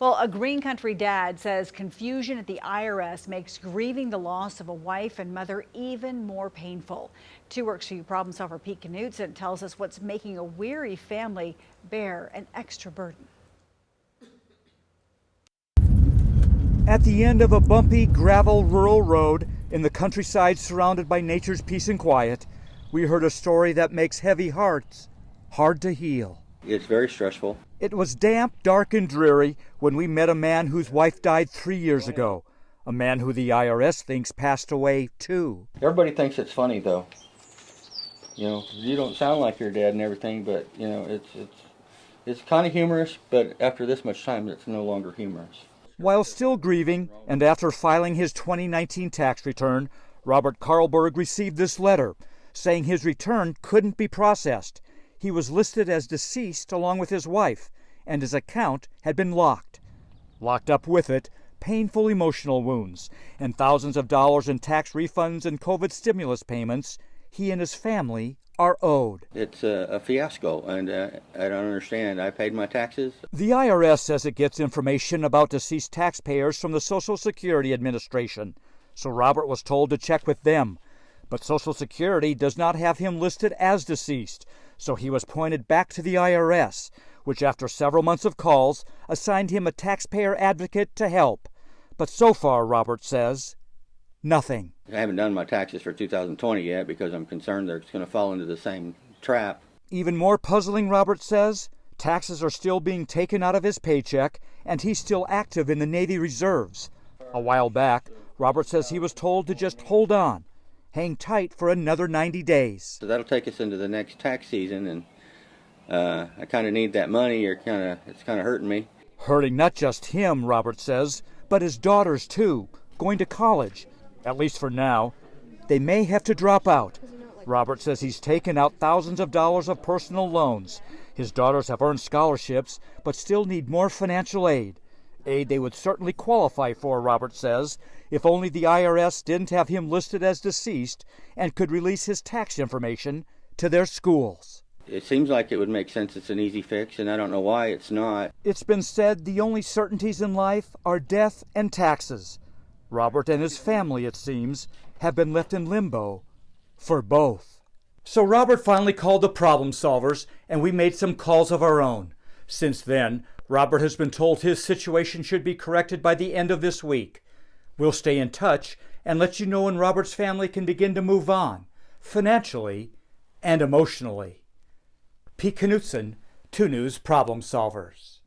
Well, a Green Country dad says confusion at the IRS makes grieving the loss of a wife and mother even more painful. 2 Works for You problem solver Pete Knutson tells us what's making a weary family bear an extra burden. At the end of a bumpy gravel rural road in the countryside surrounded by nature's peace and quiet, we heard a story that makes heavy hearts hard to heal. It's very stressful. It was damp, dark, and dreary when we met a man whose wife died 3 years ago. A man who the IRS thinks passed away too. Everybody thinks it's funny though. You know, you don't sound like your dad and everything, but you know, it's kind of humorous, but after this much time, it's no longer humorous. While still grieving, and after filing his 2019 tax return, Robert Carlberg received this letter saying his return couldn't be processed. He was listed as deceased along with his wife, and his account had been locked. Locked up with it, painful emotional wounds, and thousands of dollars in tax refunds and COVID stimulus payments he and his family are owed. It's a fiasco, and I don't understand. I paid my taxes. The IRS says it gets information about deceased taxpayers from the Social Security Administration, so Robert was told to check with them. But Social Security does not have him listed as deceased, so he was pointed back to the IRS, which after several months of calls assigned him a taxpayer advocate to help. But so far, Robert says, nothing. I haven't done my taxes for 2020 yet because I'm concerned they're going to fall into the same trap. Even more puzzling, Robert says, taxes are still being taken out of his paycheck and he's still active in the Navy Reserves. A while back, Robert says he was told to just hold on. Hang tight for another 90 days. So that'll take us into the next tax season, and I kind of need that money, or it's kind of hurting me. Hurting not just him, Robert says, but his daughters too, going to college, at least for now. They may have to drop out. Robert says he's taken out thousands of dollars of personal loans. His daughters have earned scholarships, but still need more financial aid. Aid they would certainly qualify for, Robert says, if only the IRS didn't have him listed as deceased and could release his tax information to their schools. It seems like it would make sense. It's an easy fix, and I don't know why it's not. It's been said the only certainties in life are death and taxes. Robert and his family, it seems, have been left in limbo for both. So Robert finally called the problem solvers, and we made some calls of our own. Since then, Robert has been told his situation should be corrected by the end of this week. We'll stay in touch and let you know when Robert's family can begin to move on, financially and emotionally. Pete Knutson, 2 News Problem Solvers.